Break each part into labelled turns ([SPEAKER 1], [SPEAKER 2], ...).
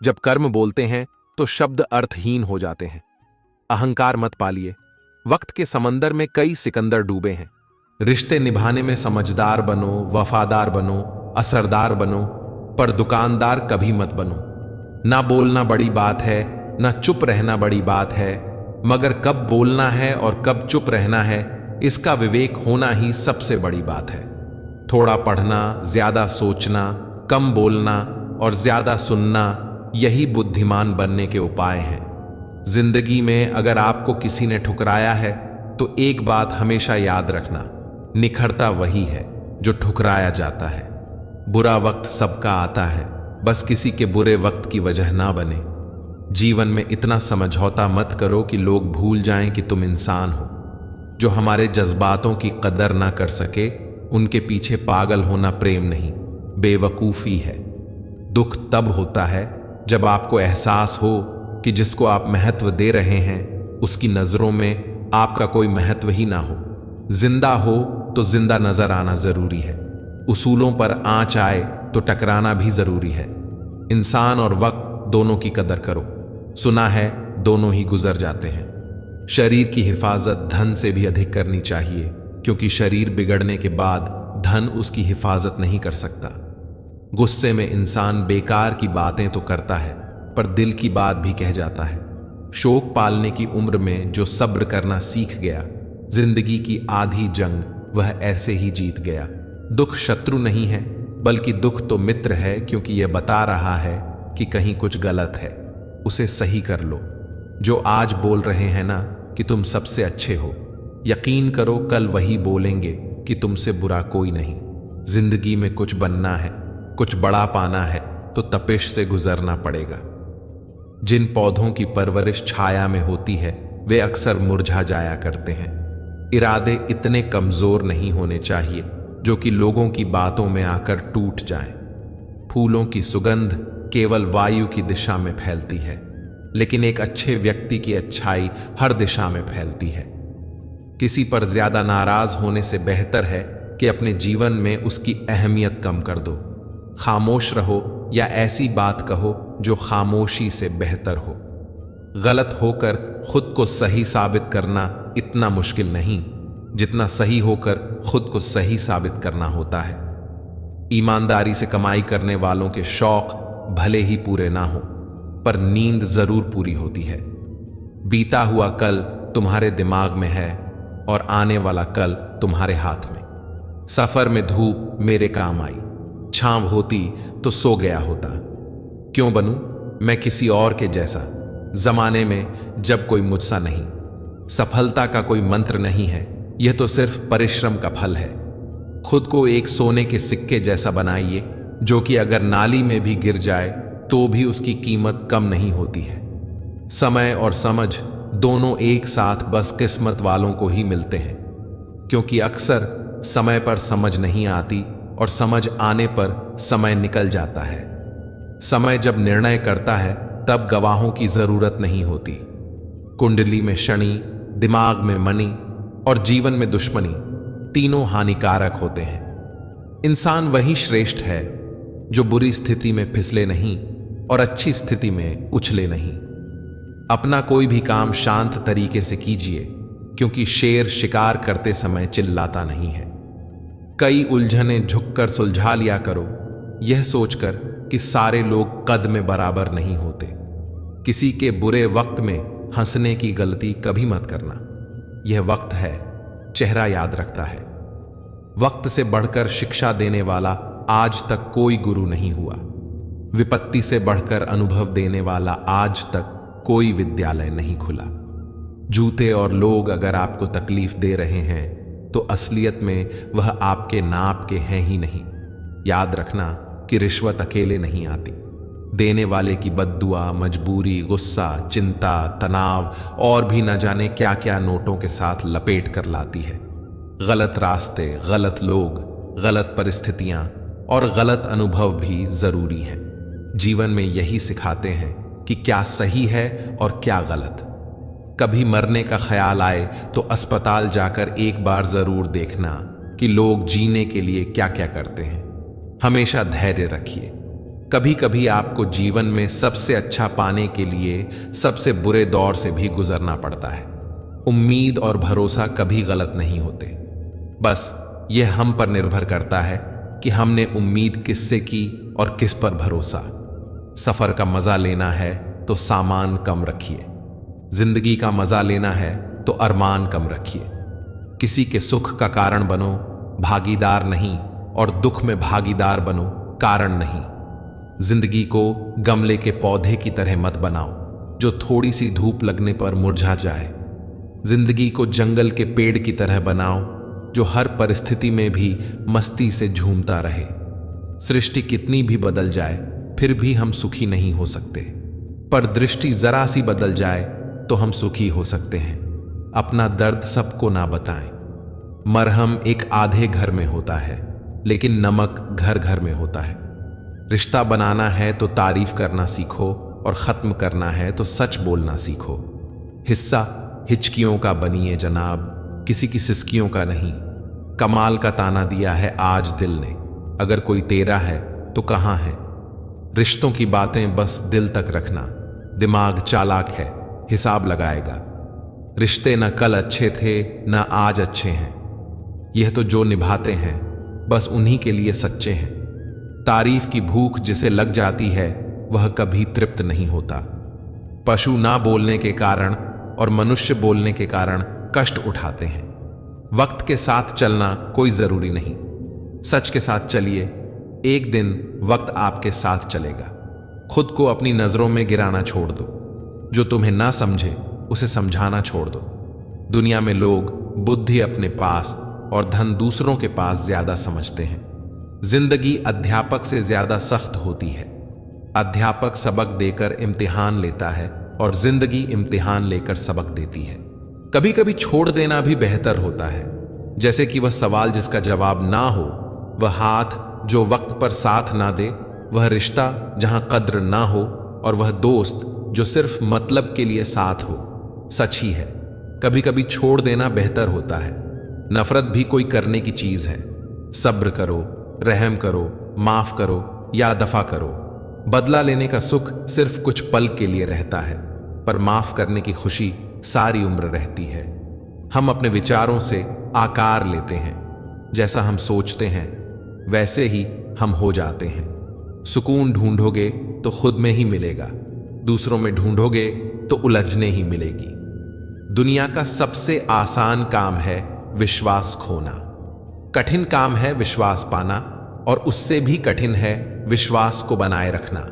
[SPEAKER 1] जब कर्म बोलते हैं तो शब्द अर्थहीन हो जाते हैं। अहंकार मत पालिए। वक्त के समंदर में कई सिकंदर डूबे हैं। रिश्ते निभाने में समझदार बनो, वफादार बनो, असरदार बनो, पर दुकानदार कभी मत बनो। ना बोलना बड़ी बात है, ना चुप रहना बड़ी बात है, मगर कब बोलना है और कब चुप रहना है, इसका विवेक होना ही सबसे बड़ी बात है। थोड़ा पढ़ना, ज्यादा सोचना, कम बोलना और ज्यादा सुनना, यही बुद्धिमान बनने के उपाय हैं। जिंदगी में अगर आपको किसी ने ठुकराया है तो एक बात हमेशा याद रखना, निखरता वही है जो ठुकराया जाता है। बुरा वक्त सबका आता है, बस किसी के बुरे वक्त की वजह ना बने। जीवन में इतना समझौता मत करो कि लोग भूल जाएं कि तुम इंसान हो। जो हमारे जज्बातों की कदर ना कर सके, उनके पीछे पागल होना प्रेम नहीं, बेवकूफी है। दुख तब होता है जब आपको एहसास हो कि जिसको आप महत्व दे रहे हैं उसकी नजरों में आपका कोई महत्व ही ना हो। जिंदा हो तो जिंदा नजर आना जरूरी है। उसूलों पर आंच आए तो टकराना भी जरूरी है। इंसान और वक्त दोनों की कदर करो। सुना है दोनों ही गुजर जाते हैं। शरीर की हिफाजत धन से भी अधिक करनी चाहिए, क्योंकि शरीर बिगड़ने के बाद धन उसकी हिफाजत नहीं कर सकता। गुस्से में इंसान बेकार की बातें तो करता है, पर दिल की बात भी कह जाता है। शोक पालने की उम्र में जो सब्र करना सीख गया, जिंदगी की आधी जंग वह ऐसे ही जीत गया। दुख शत्रु नहीं है, बल्कि दुख तो मित्र है, क्योंकि यह बता रहा है कि कहीं कुछ गलत है, उसे सही कर लो। जो आज बोल रहे हैं ना कि तुम सबसे अच्छे हो, यकीन करो कल वही बोलेंगे कि तुमसे बुरा कोई नहीं। जिंदगी में कुछ बनना है, कुछ बड़ा पाना है, तो तपिश से गुजरना पड़ेगा। जिन पौधों की परवरिश छाया में होती है वे अक्सर मुरझा जाया करते हैं। इरादे इतने कमजोर नहीं होने चाहिए जो कि लोगों की बातों में आकर टूट जाएं। फूलों की सुगंध केवल वायु की दिशा में फैलती है, लेकिन एक अच्छे व्यक्ति की अच्छाई हर दिशा में फैलती है। किसी पर ज्यादा नाराज होने से बेहतर है कि अपने जीवन में उसकी अहमियत कम कर दो। खामोश रहो या ऐसी बात कहो जो खामोशी से बेहतर हो। गलत होकर खुद को सही साबित करना इतना मुश्किल नहीं जितना सही होकर खुद को सही साबित करना होता है। ईमानदारी से कमाई करने वालों के शौक भले ही पूरे ना हो, पर नींद जरूर पूरी होती है। बीता हुआ कल तुम्हारे दिमाग में है और आने वाला कल तुम्हारे हाथ में। सफर में धूप मेरे काम आई, छांव होती तो सो गया होता। क्यों बनूं मैं किसी और के जैसा, जमाने में जब कोई मुझसा नहीं। सफलता का कोई मंत्र नहीं है, यह तो सिर्फ परिश्रम का फल है। खुद को एक सोने के सिक्के जैसा बनाइए, जो कि अगर नाली में भी गिर जाए तो भी उसकी कीमत कम नहीं होती है। समय और समझ दोनों एक साथ बस किस्मत वालों को ही मिलते हैं, क्योंकि अक्सर समय पर समझ नहीं आती और समझ आने पर समय निकल जाता है। समय जब निर्णय करता है तब गवाहों की जरूरत नहीं होती। कुंडली में शनि, दिमाग में मनी और जीवन में दुश्मनी तीनों हानिकारक होते हैं। इंसान वही श्रेष्ठ है जो बुरी स्थिति में फिसले नहीं और अच्छी स्थिति में उछले नहीं। अपना कोई भी काम शांत तरीके से कीजिए, क्योंकि शेर शिकार करते समय चिल्लाता नहीं है। कई उलझने झुककर सुलझा लिया करो, यह सोचकर कि सारे लोग कद में बराबर नहीं होते। किसी के बुरे वक्त में हंसने की गलती कभी मत करना। यह वक्त है, चेहरा याद रखता है। वक्त से बढ़कर शिक्षा देने वाला आज तक कोई गुरु नहीं हुआ। विपत्ति से बढ़कर अनुभव देने वाला आज तक कोई विद्यालय नहीं खुला। जूते और लोग अगर आपको तकलीफ दे रहे हैं तो असलियत में वह आपके नाप के हैं ही नहीं। याद रखना कि रिश्वत अकेले नहीं आती। देने वाले की बद्दुआ, मजबूरी, गुस्सा, चिंता, तनाव और भी न जाने क्या क्या नोटों के साथ लपेट कर लाती है। गलत रास्ते, गलत लोग, गलत परिस्थितियां और गलत अनुभव भी जरूरी हैं। जीवन में यही सिखाते हैं कि क्या सही है और क्या गलत। कभी मरने का ख्याल आए तो अस्पताल जाकर एक बार जरूर देखना कि लोग जीने के लिए क्या क्या करते हैं। हमेशा धैर्य रखिए। कभी कभी आपको जीवन में सबसे अच्छा पाने के लिए सबसे बुरे दौर से भी गुजरना पड़ता है। उम्मीद और भरोसा कभी गलत नहीं होते, बस यह हम पर निर्भर करता है कि हमने उम्मीद किससे की और किस पर भरोसा। सफर का मजा लेना है तो सामान कम रखिए, जिंदगी का मजा लेना है तो अरमान कम रखिए। किसी के सुख का कारण बनो, भागीदार नहीं, और दुख में भागीदार बनो, कारण नहीं। जिंदगी को गमले के पौधे की तरह मत बनाओ जो थोड़ी सी धूप लगने पर मुरझा जाए। जिंदगी को जंगल के पेड़ की तरह बनाओ जो हर परिस्थिति में भी मस्ती से झूमता रहे। सृष्टि कितनी भी बदल जाए फिर भी हम सुखी नहीं हो सकते, पर दृष्टि जरा सी बदल जाए तो हम सुखी हो सकते हैं। अपना दर्द सबको ना बताएं। मरहम एक आधे घर में होता है, लेकिन नमक घर घर में होता है। रिश्ता बनाना है तो तारीफ करना सीखो, और खत्म करना है तो सच बोलना सीखो। हिस्सा हिचकियों का बनिए जनाब, किसी की सिसकियों का नहीं। कमाल का ताना दिया है आज दिल ने, अगर कोई तेरा है तो कहां है। रिश्तों की बातें बस दिल तक रखना, दिमाग चालाक है, हिसाब लगाएगा। रिश्ते न कल अच्छे थे न आज अच्छे हैं, यह तो जो निभाते हैं बस उन्हीं के लिए सच्चे हैं। तारीफ की भूख जिसे लग जाती है वह कभी तृप्त नहीं होता। पशु ना बोलने के कारण और मनुष्य बोलने के कारण कष्ट उठाते हैं। वक्त के साथ चलना कोई जरूरी नहीं, सच के साथ चलिए, एक दिन वक्त आपके साथ चलेगा। खुद को अपनी नजरों में गिराना छोड़ दो, जो तुम्हें ना समझे उसे समझाना छोड़ दो। दुनिया में लोग बुद्धि अपने पास और धन दूसरों के पास ज्यादा समझते हैं। जिंदगी अध्यापक से ज्यादा सख्त होती है। अध्यापक सबक देकर इम्तिहान लेता है और जिंदगी इम्तिहान लेकर सबक देती है। कभी कभी छोड़ देना भी बेहतर होता है, जैसे कि वह सवाल जिसका जवाब ना हो, वह हाथ जो वक्त पर साथ ना दे, वह रिश्ता जहां कद्र ना हो, और वह दोस्त जो सिर्फ मतलब के लिए साथ हो। सच ही है, कभी कभी छोड़ देना बेहतर होता है। नफरत भी कोई करने की चीज है। सब्र करो, रहम करो, माफ करो या दफा करो। बदला लेने का सुख सिर्फ कुछ पल के लिए रहता है, पर माफ करने की खुशी सारी उम्र रहती है। हम अपने विचारों से आकार लेते हैं, जैसा हम सोचते हैं वैसे ही हम हो जाते हैं। सुकून ढूंढोगे तो खुद में ही मिलेगा, दूसरों में ढूंढोगे तो उलझने ही मिलेगी। दुनिया का सबसे आसान काम है विश्वास खोना, कठिन काम है विश्वास पाना, और उससे भी कठिन है विश्वास को बनाए रखना।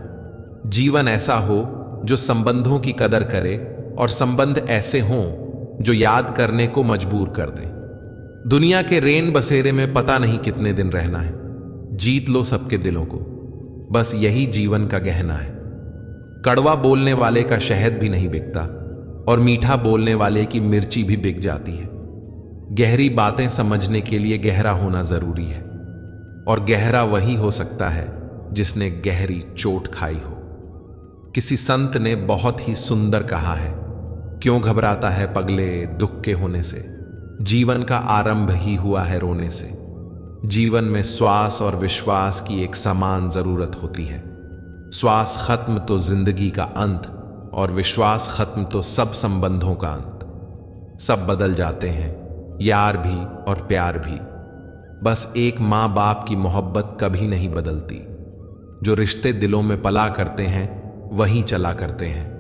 [SPEAKER 1] जीवन ऐसा हो जो संबंधों की कदर करे, और संबंध ऐसे हों जो याद करने को मजबूर कर दें। दुनिया के रेन बसेरे में पता नहीं कितने दिन रहना है, जीत लो सबके दिलों को, बस यही जीवन का गहना है। कड़वा बोलने वाले का शहद भी नहीं बिकता, और मीठा बोलने वाले की मिर्ची भी बिक जाती है। गहरी बातें समझने के लिए गहरा होना जरूरी है, और गहरा वही हो सकता है जिसने गहरी चोट खाई हो। किसी संत ने बहुत ही सुंदर कहा है, क्यों घबराता है पगले दुख के होने से, जीवन का आरंभ ही हुआ है रोने से। जीवन में श्वास और विश्वास की एक समान जरूरत होती है। श्वास खत्म तो जिंदगी का अंत, और विश्वास खत्म तो सब संबंधों का अंत। सब बदल जाते हैं, यार भी और प्यार भी, बस एक माँ बाप की मोहब्बत कभी नहीं बदलती। जो रिश्ते दिलों में पला करते हैं वही चला करते हैं,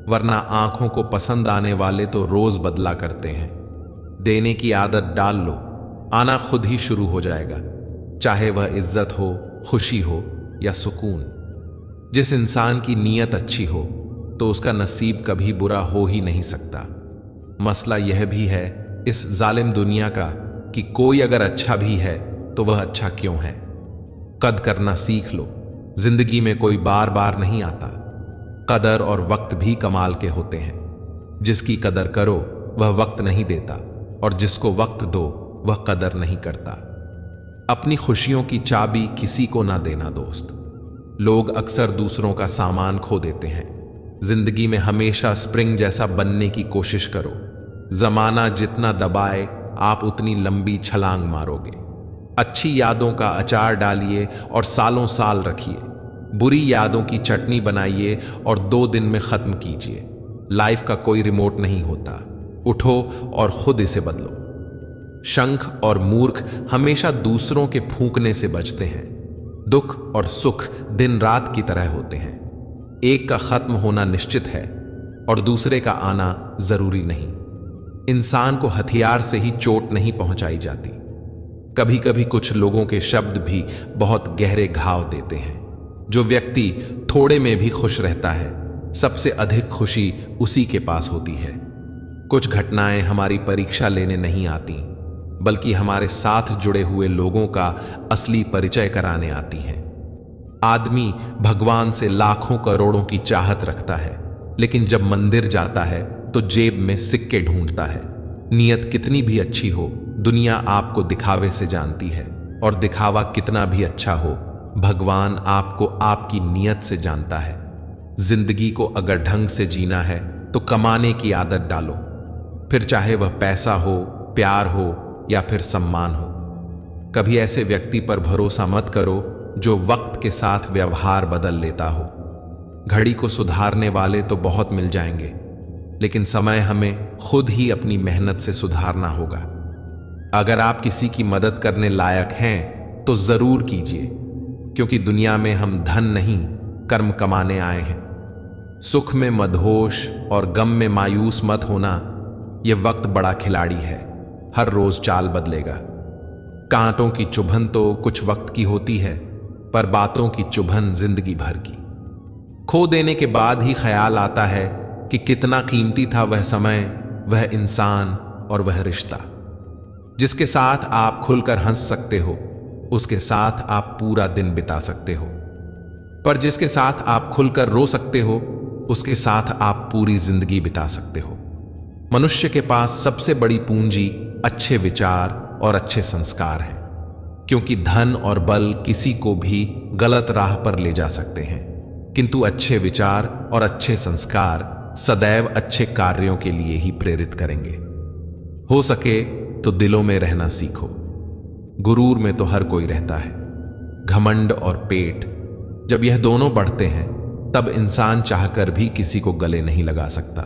[SPEAKER 1] वरना आंखों को पसंद आने वाले तो रोज बदला करते हैं। देने की आदत डाल लो, आना खुद ही शुरू हो जाएगा, चाहे वह इज्जत हो, खुशी हो या सुकून। जिस इंसान की नीयत अच्छी हो तो उसका नसीब कभी बुरा हो ही नहीं सकता। मसला यह भी है इस जालिम दुनिया का कि कोई अगर अच्छा भी है तो वह अच्छा क्यों है। कद करना सीख लो, जिंदगी में कोई बार बार नहीं आता। कदर और वक्त भी कमाल के होते हैं। जिसकी कदर करो वह वक्त नहीं देता, और जिसको वक्त दो वह कदर नहीं करता। अपनी खुशियों की चाबी किसी को ना देना दोस्त। लोग अक्सर दूसरों का सामान खो देते हैं। जिंदगी में हमेशा स्प्रिंग जैसा बनने की कोशिश करो। जमाना जितना दबाए आप उतनी लंबी छलांग मारोगे। अच्छी यादों का अचार डालिए और सालों साल रखिए। बुरी यादों की चटनी बनाइए और 2 दिन में खत्म कीजिए। लाइफ का कोई रिमोट नहीं होता, उठो और खुद इसे बदलो। शंख और मूर्ख हमेशा दूसरों के फूंकने से बचते हैं। दुख और सुख दिन रात की तरह होते हैं। एक का खत्म होना निश्चित है और दूसरे का आना जरूरी नहीं। इंसान को हथियार से ही चोट नहीं पहुंचाई जाती। कभी कभी कुछ लोगों के शब्द भी बहुत गहरे घाव देते हैं। जो व्यक्ति थोड़े में भी खुश रहता है, सबसे अधिक खुशी उसी के पास होती है। कुछ घटनाएं हमारी परीक्षा लेने नहीं आती, बल्कि हमारे साथ जुड़े हुए लोगों का असली परिचय कराने आती हैं। आदमी भगवान से लाखों करोड़ों की चाहत रखता है, लेकिन जब मंदिर जाता है तो जेब में सिक्के ढूंढता है। नियत कितनी भी अच्छी हो, दुनिया आपको दिखावे से जानती है, और दिखावा कितना भी अच्छा हो, भगवान आपको आपकी नियत से जानता है। जिंदगी को अगर ढंग से जीना है तो कमाने की आदत डालो, फिर चाहे वह पैसा हो, प्यार हो या फिर सम्मान हो। कभी ऐसे व्यक्ति पर भरोसा मत करो जो वक्त के साथ व्यवहार बदल लेता हो। घड़ी को सुधारने वाले तो बहुत मिल जाएंगे, लेकिन समय हमें खुद ही अपनी मेहनत से सुधारना होगा। अगर आप किसी की मदद करने लायक हैं तो जरूर कीजिए, क्योंकि दुनिया में हम धन नहीं, कर्म कमाने आए हैं। सुख में मदहोश और गम में मायूस मत होना। यह वक्त बड़ा खिलाड़ी है, हर रोज चाल बदलेगा। कांटों की चुभन तो कुछ वक्त की होती है, पर बातों की चुभन जिंदगी भर की। खो देने के बाद ही ख्याल आता है कि कितना कीमती था वह समय, वह इंसान और वह रिश्ता। जिसके साथ आप खुलकर हंस सकते हो, उसके साथ आप पूरा दिन बिता सकते हो। पर जिसके साथ आप खुलकर रो सकते हो, उसके साथ आप पूरी जिंदगी बिता सकते हो। मनुष्य के पास सबसे बड़ी पूंजी अच्छे विचार और अच्छे संस्कार हैं, क्योंकि धन और बल किसी को भी गलत राह पर ले जा सकते हैं, किंतु अच्छे विचार और अच्छे संस्कार सदैव अच्छे कार्यों के लिए ही प्रेरित करेंगे। हो सके तो दिलों में रहना सीखो। गुरूर में तो हर कोई रहता है। घमंड और पेट, जब यह दोनों बढ़ते हैं तब इंसान चाहकर भी किसी को गले नहीं लगा सकता।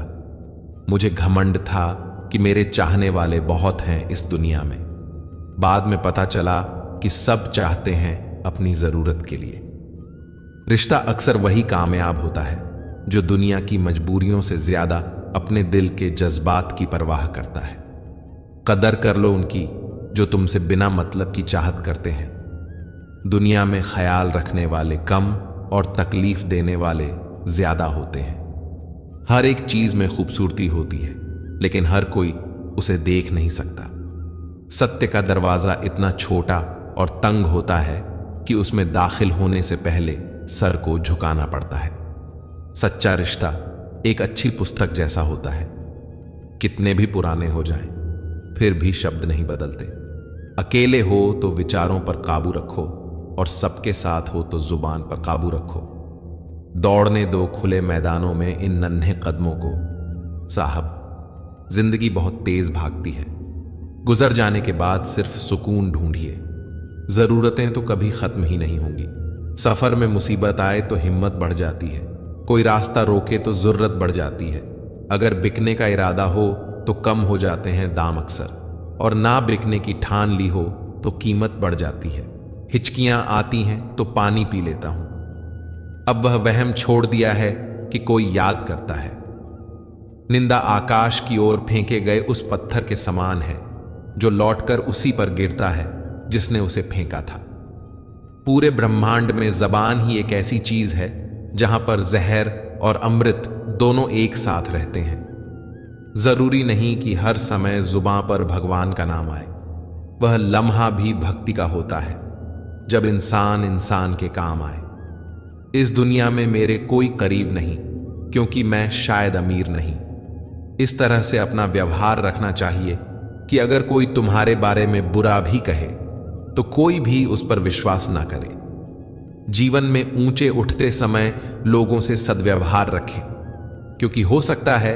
[SPEAKER 1] मुझे घमंड था कि मेरे चाहने वाले बहुत हैं इस दुनिया में। बाद में पता चला कि सब चाहते हैं अपनी जरूरत के लिए। रिश्ता अक्सर वही कामयाब होता है जो दुनिया की मजबूरियों से ज्यादा अपने दिल के जज्बात की परवाह करता है। कदर कर लो उनकी जो तुमसे बिना मतलब की चाहत करते हैं। दुनिया में ख्याल रखने वाले कम और तकलीफ देने वाले ज्यादा होते हैं। हर एक चीज में खूबसूरती होती है, लेकिन हर कोई उसे देख नहीं सकता। सत्य का दरवाजा इतना छोटा और तंग होता है कि उसमें दाखिल होने से पहले सर को झुकाना पड़ता है। सच्चा रिश्ता एक अच्छी पुस्तक जैसा होता है। कितने भी पुराने हो जाएं, फिर भी शब्द नहीं बदलते। अकेले हो तो विचारों पर काबू रखो, और सबके साथ हो तो जुबान पर काबू रखो। दौड़ने दो खुले मैदानों में इन नन्हे कदमों को। साहब, जिंदगी बहुत तेज भागती है। गुजर जाने के बाद सिर्फ सुकून ढूंढिए। जरूरतें तो कभी खत्म ही नहीं होंगी। सफर में मुसीबत आए तो हिम्मत बढ़ जाती है। कोई रास्ता रोके तो जरूरत बढ़ जाती है। अगर बिकने का इरादा हो तो कम हो जाते हैं दाम अक्सर, और ना बिकने की ठान ली हो तो कीमत बढ़ जाती है। हिचकियां आती हैं तो पानी पी लेता हूं। अब वह वहम छोड़ दिया है कि कोई याद करता है। निंदा आकाश की ओर फेंके गए उस पत्थर के समान है जो लौटकर उसी पर गिरता है जिसने उसे फेंका था। पूरे ब्रह्मांड में जबान ही एक ऐसी चीज है जहां पर जहर और अमृत दोनों एक साथ रहते हैं। जरूरी नहीं कि हर समय जुबां पर भगवान का नाम आए। वह लम्हा भी भक्ति का होता है जब इंसान इंसान के काम आए। इस दुनिया में मेरे कोई करीब नहीं, क्योंकि मैं शायद अमीर नहीं। इस तरह से अपना व्यवहार रखना चाहिए कि अगर कोई तुम्हारे बारे में बुरा भी कहे तो कोई भी उस पर विश्वास ना करे। जीवन में ऊंचे उठते समय लोगों से सद्व्यवहार रखें, क्योंकि हो सकता है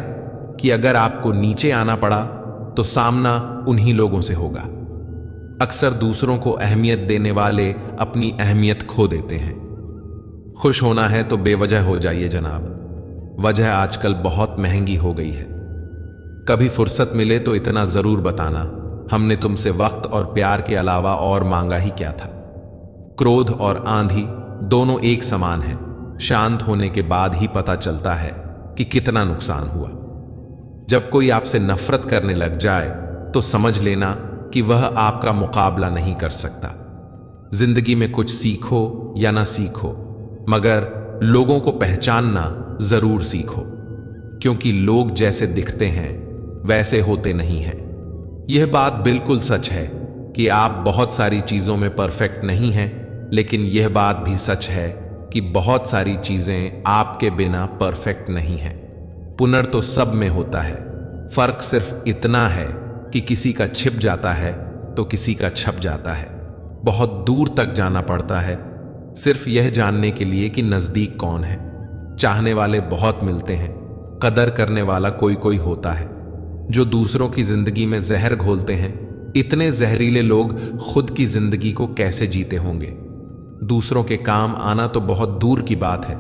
[SPEAKER 1] कि अगर आपको नीचे आना पड़ा तो सामना उन्हीं लोगों से होगा। अक्सर दूसरों को अहमियत देने वाले अपनी अहमियत खो देते हैं। खुश होना है तो बेवजह हो जाइए जनाब, वजह आजकल बहुत महंगी हो गई है। कभी फुर्सत मिले तो इतना जरूर बताना, हमने तुमसे वक्त और प्यार के अलावा और मांगा ही क्या था। क्रोध और आंधी दोनों एक समान हैं, शांत होने के बाद ही पता चलता है कि कितना नुकसान हुआ। जब कोई आपसे नफरत करने लग जाए तो समझ लेना कि वह आपका मुकाबला नहीं कर सकता। जिंदगी में कुछ सीखो या ना सीखो, मगर लोगों को पहचानना जरूर सीखो, क्योंकि लोग जैसे दिखते हैं वैसे होते नहीं हैं। यह बात बिल्कुल सच है कि आप बहुत सारी चीजों में परफेक्ट नहीं हैं, लेकिन यह बात भी सच है कि बहुत सारी चीजें आपके बिना परफेक्ट नहीं हैं। पुनर तो सब में होता है, फर्क सिर्फ इतना है कि किसी का छिप जाता है तो किसी का छप जाता है। बहुत दूर तक जाना पड़ता है सिर्फ यह जानने के लिए कि नजदीक कौन है। चाहने वाले बहुत मिलते हैं, कदर करने वाला कोई कोई होता है। जो दूसरों की जिंदगी में जहर घोलते हैं, इतने जहरीले लोग खुद की जिंदगी को कैसे जीते होंगे। दूसरों के काम आना तो बहुत दूर की बात है,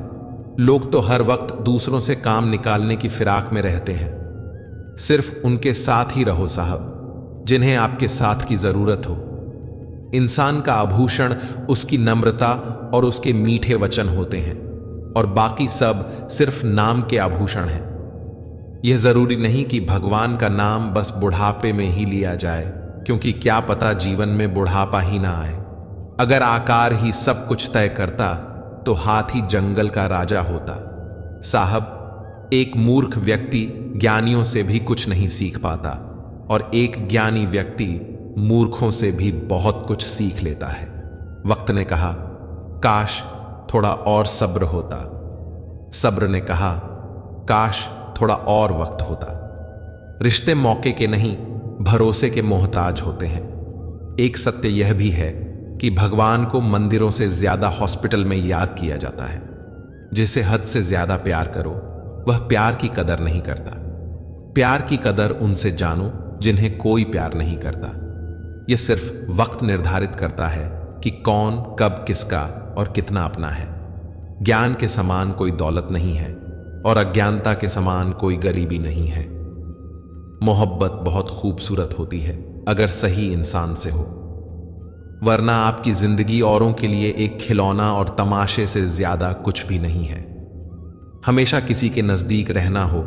[SPEAKER 1] लोग तो हर वक्त दूसरों से काम निकालने की फिराक में रहते हैं। सिर्फ उनके साथ ही रहो साहब, जिन्हें आपके साथ की जरूरत हो। इंसान का आभूषण उसकी नम्रता और उसके मीठे वचन होते हैं, और बाकी सब सिर्फ नाम के आभूषण हैं। यह जरूरी नहीं कि भगवान का नाम बस बुढ़ापे में ही लिया जाए, क्योंकि क्या पता जीवन में बुढ़ापा ही ना आए। अगर आकार ही सब कुछ तय करता तो हाथी जंगल का राजा होता। साहब, एक मूर्ख व्यक्ति ज्ञानियों से भी कुछ नहीं सीख पाता, और एक ज्ञानी व्यक्ति मूर्खों से भी बहुत कुछ सीख लेता है। वक्त ने कहा, काश थोड़ा और सब्र होता। सब्र ने कहा, काश थोड़ा और वक्त होता। रिश्ते मौके के नहीं, भरोसे के मोहताज होते हैं। एक सत्य यह भी है कि भगवान को मंदिरों से ज्यादा हॉस्पिटल में याद किया जाता है। जिसे हद से ज्यादा प्यार करो, वह प्यार की कदर नहीं करता। प्यार की कदर उनसे जानो जिन्हें कोई प्यार नहीं करता। यह सिर्फ वक्त निर्धारित करता है कि कौन कब किसका और कितना अपना है। ज्ञान के समान कोई दौलत नहीं है, और अज्ञानता के समान कोई गरीबी नहीं है। मोहब्बत बहुत खूबसूरत होती है अगर सही इंसान से हो, वरना आपकी जिंदगी औरों के लिए एक खिलौना और तमाशे से ज्यादा कुछ भी नहीं है। हमेशा किसी के नजदीक रहना हो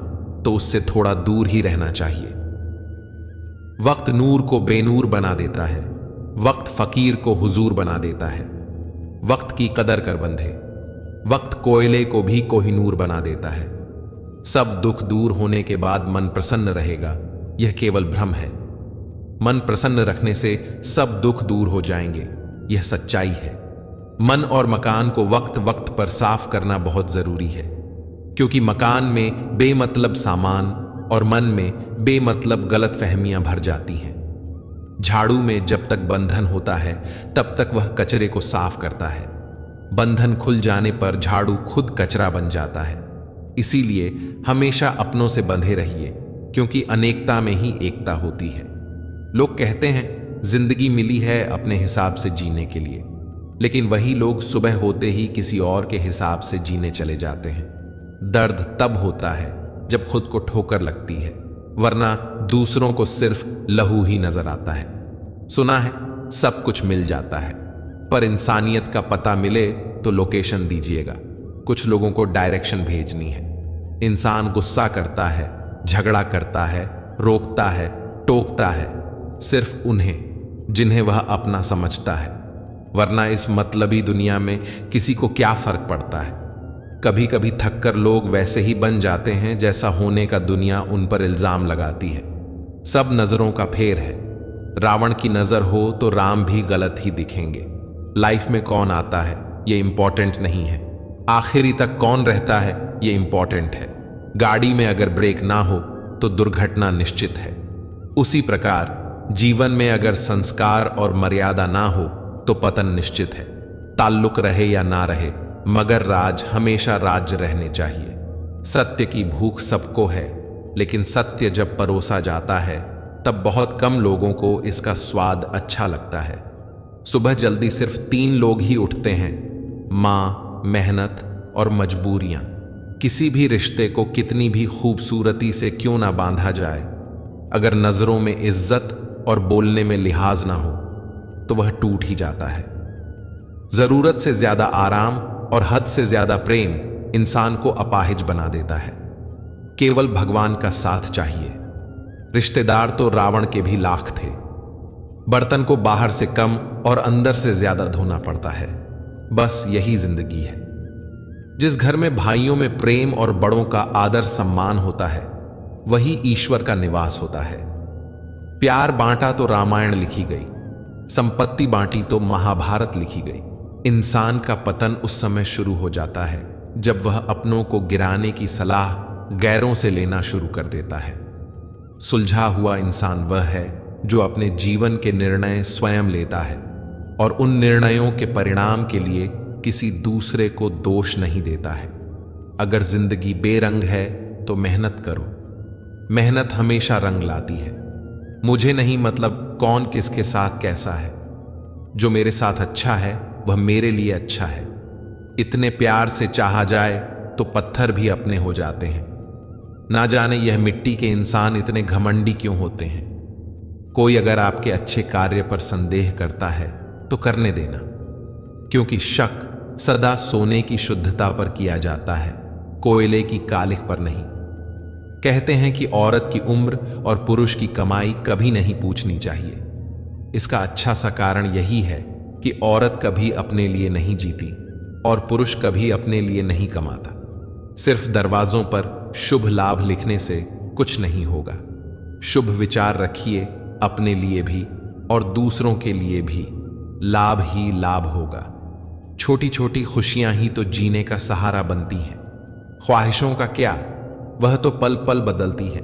[SPEAKER 1] तो उससे थोड़ा दूर ही रहना चाहिए। वक्त नूर को बेनूर बना देता है, वक्त फकीर को हुजूर बना देता है। वक्त की कदर कर बंधे, वक्त कोयले को भी कोहिनूर बना देता है। सब दुख दूर होने के बाद मन प्रसन्न रहेगा, यह केवल भ्रम है। मन प्रसन्न रखने से सब दुख दूर हो जाएंगे, यह सच्चाई है। मन और मकान को वक्त वक्त पर साफ करना बहुत जरूरी है, क्योंकि मकान में बेमतलब सामान और मन में बेमतलब गलत फहमियां भर जाती हैं। झाड़ू में जब तक बंधन होता है तब तक वह कचरे को साफ करता है। बंधन खुल जाने पर झाड़ू खुद कचरा बन जाता है। इसीलिए हमेशा अपनों से बंधे रहिए, क्योंकि अनेकता में ही एकता होती है। लोग कहते हैं जिंदगी मिली है अपने हिसाब से जीने के लिए, लेकिन वही लोग सुबह होते ही किसी और के हिसाब से जीने चले जाते हैं। दर्द तब होता है जब खुद को ठोकर लगती है, वरना दूसरों को सिर्फ लहू ही नजर आता है। सुना है सब कुछ मिल जाता है, पर इंसानियत का पता मिले तो लोकेशन दीजिएगा। कुछ लोगों को डायरेक्शन भेजनी है। इंसान गुस्सा करता है, झगड़ा करता है, रोकता है, टोकता है सिर्फ उन्हें जिन्हें वह अपना समझता है, वरना इस मतलबी दुनिया में किसी को क्या फर्क पड़ता है। कभी कभी थककर लोग वैसे ही बन जाते हैं जैसा होने का दुनिया उन पर इल्जाम लगाती है। सब नजरों का फेर है। रावण की नजर हो तो राम भी गलत ही दिखेंगे। लाइफ में कौन आता है ये इंपॉर्टेंट नहीं है, आखिरी तक कौन रहता है ये इंपॉर्टेंट है। गाड़ी में अगर ब्रेक ना हो तो दुर्घटना निश्चित है। उसी प्रकार जीवन में अगर संस्कार और मर्यादा ना हो तो पतन निश्चित है। ताल्लुक रहे या ना रहे, मगर राज हमेशा राज्य रहने चाहिए। सत्य की भूख सबको है, लेकिन सत्य जब परोसा जाता है तब बहुत कम लोगों को इसका स्वाद अच्छा लगता है। सुबह जल्दी सिर्फ 3 लोग ही उठते हैं, माँ, मेहनत और मजबूरियां। किसी भी रिश्ते को कितनी भी खूबसूरती से क्यों ना बांधा जाए, अगर नजरों में इज्जत और बोलने में लिहाज ना हो तो वह टूट ही जाता है। जरूरत से ज्यादा आराम और हद से ज्यादा प्रेम इंसान को अपाहिज बना देता है। केवल भगवान का साथ चाहिए। रिश्तेदार तो रावण के भी लाख थे। बर्तन को बाहर से कम और अंदर से ज्यादा धोना पड़ता है। बस यही जिंदगी है। जिस घर में भाइयों में प्रेम और बड़ों का आदर सम्मान होता है, वही ईश्वर का निवास होता है। प्यार बांटा तो रामायण लिखी गई, संपत्ति बांटी तो महाभारत लिखी गई। इंसान का पतन उस समय शुरू हो जाता है जब वह अपनों को गिराने की सलाह गैरों से लेना शुरू कर देता है। सुलझा हुआ इंसान वह है जो अपने जीवन के निर्णय स्वयं लेता है और उन निर्णयों के परिणाम के लिए किसी दूसरे को दोष नहीं देता है। अगर जिंदगी बेरंग है तो मेहनत करो। मेहनत हमेशा रंग लाती है। मुझे नहीं मतलब कौन किसके साथ कैसा है। जो मेरे साथ अच्छा है वह मेरे लिए अच्छा है। इतने प्यार से चाहा जाए तो पत्थर भी अपने हो जाते हैं। ना जाने यह मिट्टी के इंसान इतने घमंडी क्यों होते हैं। कोई अगर आपके अच्छे कार्य पर संदेह करता है तो करने देना, क्योंकि शक सदा सोने की शुद्धता पर किया जाता है, कोयले की कालिख पर नहीं। कहते हैं कि औरत की उम्र और पुरुष की कमाई कभी नहीं पूछनी चाहिए। इसका अच्छा सा कारण यही है कि औरत कभी अपने लिए नहीं जीती और पुरुष कभी अपने लिए नहीं कमाता। सिर्फ दरवाजों पर शुभ लाभ लिखने से कुछ नहीं होगा। शुभ विचार रखिए, अपने लिए भी और दूसरों के लिए भी लाभ ही लाभ होगा। छोटी छोटी खुशियां ही तो जीने का सहारा बनती हैं। ख्वाहिशों का क्या, वह तो पल पल बदलती है।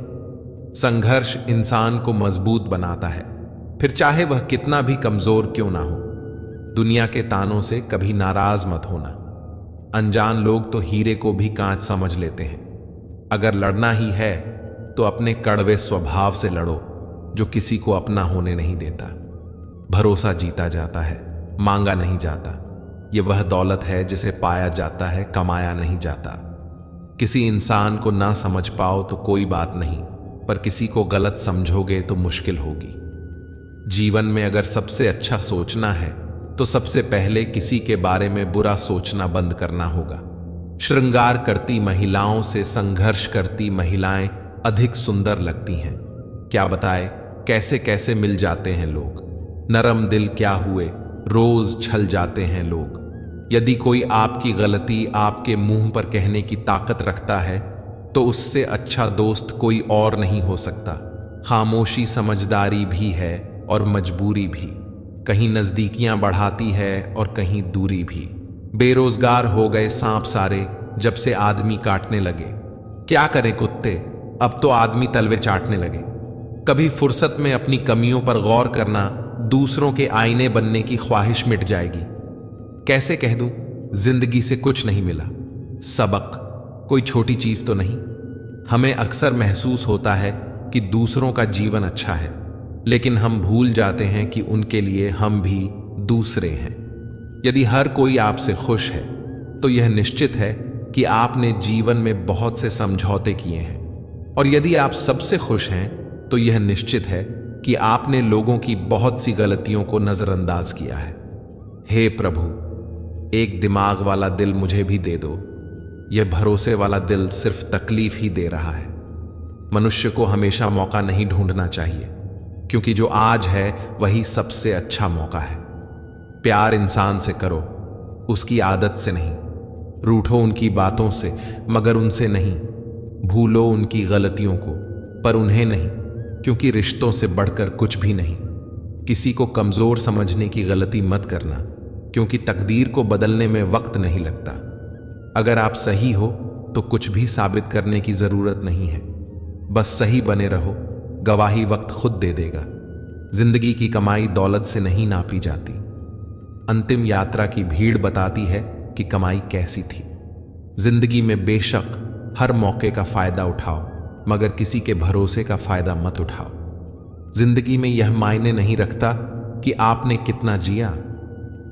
[SPEAKER 1] संघर्ष इंसान को मजबूत बनाता है, फिर चाहे वह कितना भी कमजोर क्यों ना हो। दुनिया के तानों से कभी नाराज मत होना। अनजान लोग तो हीरे को भी कांच समझ लेते हैं। अगर लड़ना ही है तो अपने कड़वे स्वभाव से लड़ो जो किसी को अपना होने नहीं देता। भरोसा जीता जाता है, मांगा नहीं जाता। यह वह दौलत है जिसे पाया जाता है, कमाया नहीं जाता। किसी इंसान को ना समझ पाओ तो कोई बात नहीं, पर किसी को गलत समझोगे तो मुश्किल होगी। जीवन में अगर सबसे अच्छा सोचना है तो सबसे पहले किसी के बारे में बुरा सोचना बंद करना होगा। श्रृंगार करती महिलाओं से संघर्ष करती महिलाएं अधिक सुंदर लगती हैं। क्या बताए कैसे कैसे मिल जाते हैं लोग। नरम दिल क्या हुए, रोज छल जाते हैं लोग। यदि कोई आपकी गलती आपके मुंह पर कहने की ताकत रखता है तो उससे अच्छा दोस्त कोई और नहीं हो सकता। खामोशी समझदारी भी है और मजबूरी भी। कहीं नजदीकियां बढ़ाती है और कहीं दूरी भी। बेरोजगार हो गए सांप सारे जब से आदमी काटने लगे। क्या करें कुत्ते, अब तो आदमी तलवे चाटने लगे। कभी फुर्सत में अपनी कमियों पर गौर करना, दूसरों के आईने बनने की ख्वाहिश मिट जाएगी। कैसे कह दूं, जिंदगी से कुछ नहीं मिला। सबक कोई छोटी चीज तो नहीं। हमें अक्सर महसूस होता है कि दूसरों का जीवन अच्छा है, लेकिन हम भूल जाते हैं कि उनके लिए हम भी दूसरे हैं। यदि हर कोई आपसे खुश है तो यह निश्चित है कि आपने जीवन में बहुत से समझौते किए हैं, और यदि आप सबसे खुश हैं तो यह निश्चित है कि आपने लोगों की बहुत सी गलतियों को नजरअंदाज किया है। हे प्रभु, एक दिमाग वाला दिल मुझे भी दे दो। यह भरोसे वाला दिल सिर्फ तकलीफ ही दे रहा है। मनुष्य को हमेशा मौका नहीं ढूंढना चाहिए, क्योंकि जो आज है वही सबसे अच्छा मौका है। प्यार इंसान से करो, उसकी आदत से नहीं। रूठो उनकी बातों से, मगर उनसे नहीं। भूलो उनकी गलतियों को, पर उन्हें नहीं, क्योंकि रिश्तों से बढ़कर कुछ भी नहीं। किसी को कमजोर समझने की गलती मत करना, क्योंकि तकदीर को बदलने में वक्त नहीं लगता। अगर आप सही हो तो कुछ भी साबित करने की जरूरत नहीं है। बस सही बने रहो, गवाही वक्त खुद दे देगा। जिंदगी की कमाई दौलत से नहीं नापी जाती। अंतिम यात्रा की भीड़ बताती है कि कमाई कैसी थी। जिंदगी में बेशक हर मौके का फायदा उठाओ, मगर किसी के भरोसे का फायदा मत उठाओ। जिंदगी में यह मायने नहीं रखता कि आपने कितना जिया,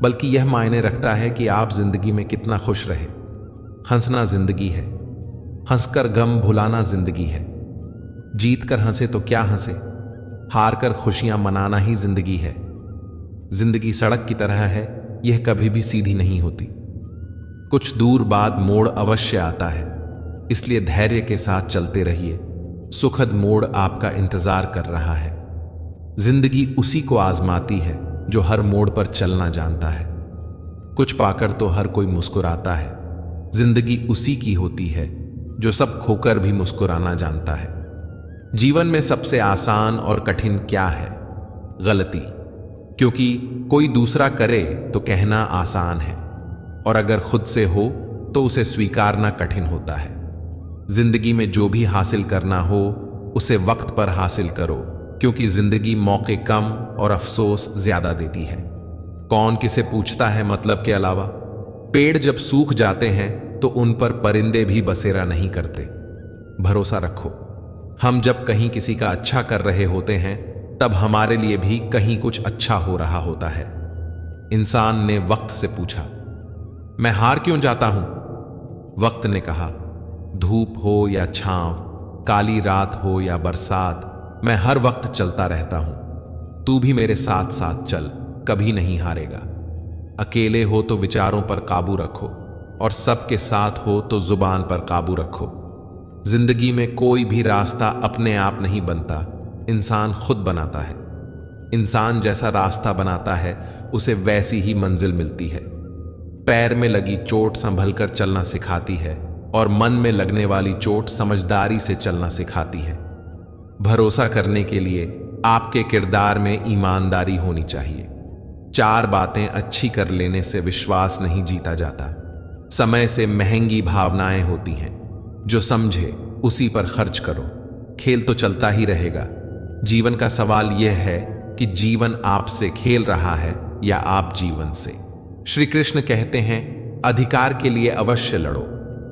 [SPEAKER 1] बल्कि यह मायने रखता है कि आप जिंदगी में कितना खुश रहे। हंसना जिंदगी है, हंसकर गम भुलाना जिंदगी है। जीत कर हंसे तो क्या हंसे, हार कर खुशियां मनाना ही जिंदगी है। जिंदगी सड़क की तरह है, यह कभी भी सीधी नहीं होती। कुछ दूर बाद मोड़ अवश्य आता है, इसलिए धैर्य के साथ चलते रहिए। सुखद मोड़ आपका इंतजार कर रहा है। जिंदगी उसी को आजमाती है जो हर मोड़ पर चलना जानता है। कुछ पाकर तो हर कोई मुस्कुराता है। जिंदगी उसी की होती है जो सब खोकर भी मुस्कुराना जानता है। जीवन में सबसे आसान और कठिन क्या है? गलती। क्योंकि कोई दूसरा करे तो कहना आसान है, और अगर खुद से हो तो उसे स्वीकारना कठिन होता है। जिंदगी में जो भी हासिल करना हो उसे वक्त पर हासिल करो, क्योंकि जिंदगी मौके कम और अफसोस ज्यादा देती है। कौन किसे पूछता है मतलब के अलावा? पेड़ जब सूख जाते हैं तो उन पर परिंदे भी बसेरा नहीं करते। भरोसा रखो, हम जब कहीं किसी का अच्छा कर रहे होते हैं तब हमारे लिए भी कहीं कुछ अच्छा हो रहा होता है। इंसान ने वक्त से पूछा, मैं हार क्यों जाता हूं? वक्त ने कहा, धूप हो या छांव, काली रात हो या बरसात, मैं हर वक्त चलता रहता हूं। तू भी मेरे साथ साथ चल, कभी नहीं हारेगा। अकेले हो तो विचारों पर काबू रखो, और सबके साथ हो तो जुबान पर काबू रखो। जिंदगी में कोई भी रास्ता अपने आप नहीं बनता, इंसान खुद बनाता है। इंसान जैसा रास्ता बनाता है उसे वैसी ही मंजिल मिलती है। पैर में लगी चोट संभल कर चलना सिखाती है, और मन में लगने वाली चोट समझदारी से चलना सिखाती है। भरोसा करने के लिए आपके किरदार में ईमानदारी होनी चाहिए। 4 बातें अच्छी कर लेने से विश्वास नहीं जीता जाता। समय से महंगी भावनाएं होती हैं। जो समझे उसी पर खर्च करो। खेल तो चलता ही रहेगा। जीवन का सवाल यह है कि जीवन आपसे खेल रहा है या आप जीवन से। श्री कृष्ण कहते हैं, अधिकार के लिए अवश्य लड़ो,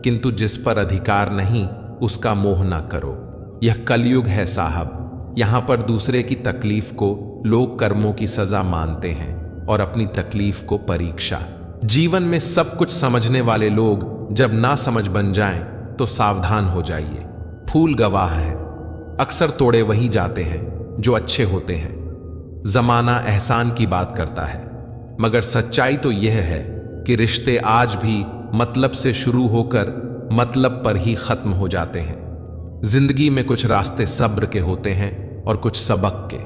[SPEAKER 1] किंतु जिस पर अधिकार नहीं उसका मोह ना करो। यह कलयुग है साहब। यहां पर दूसरे की तकलीफ को लोग कर्मों की सजा मानते हैं और अपनी तकलीफ को परीक्षा। जीवन में सब कुछ समझने वाले लोग जब ना समझ बन जाएं तो सावधान हो जाइए। फूल गवाह है, अक्सर तोड़े वही जाते हैं जो अच्छे होते हैं। जमाना एहसान की बात करता है, मगर सच्चाई तो यह है कि रिश्ते आज भी मतलब से शुरू होकर मतलब पर ही खत्म हो जाते हैं। जिंदगी में कुछ रास्ते सब्र के होते हैं और कुछ सबक के।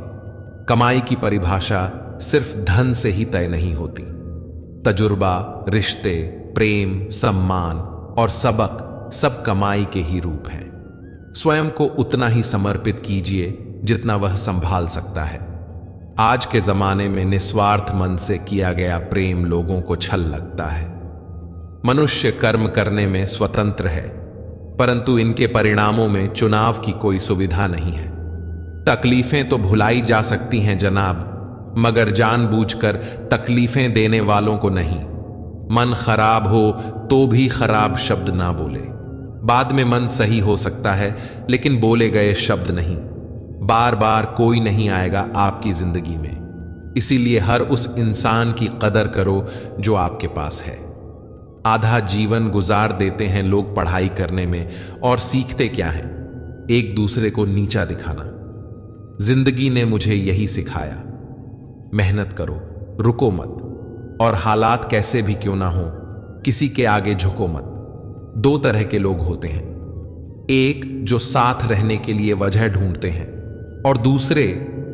[SPEAKER 1] कमाई की परिभाषा सिर्फ धन से ही तय नहीं होती। तजुर्बा, रिश्ते, प्रेम, सम्मान और सबक सब कमाई के ही रूप हैं। स्वयं को उतना ही समर्पित कीजिए जितना वह संभाल सकता है। आज के जमाने में निस्वार्थ मन से किया गया प्रेम लोगों को छल लगता है। मनुष्य कर्म करने में स्वतंत्र है, परंतु इनके परिणामों में चुनाव की कोई सुविधा नहीं है। तकलीफें तो भुलाई जा सकती हैं जनाब, मगर जानबूझकर तकलीफें देने वालों को नहीं। मन खराब हो तो भी खराब शब्द ना बोले। बाद में मन सही हो सकता है, लेकिन बोले गए शब्द नहीं। बार बार कोई नहीं आएगा आपकी जिंदगी में, इसीलिए हर उस इंसान की कदर करो जो आपके पास है। आधा जीवन गुजार देते हैं लोग पढ़ाई करने में, और सीखते क्या है? एक दूसरे को नीचा दिखाना। जिंदगी ने मुझे यही सिखाया, मेहनत करो, रुको मत, और हालात कैसे भी क्यों ना हो किसी के आगे झुको मत। 2 तरह के लोग होते हैं, एक जो साथ रहने के लिए वजह ढूंढते हैं, और दूसरे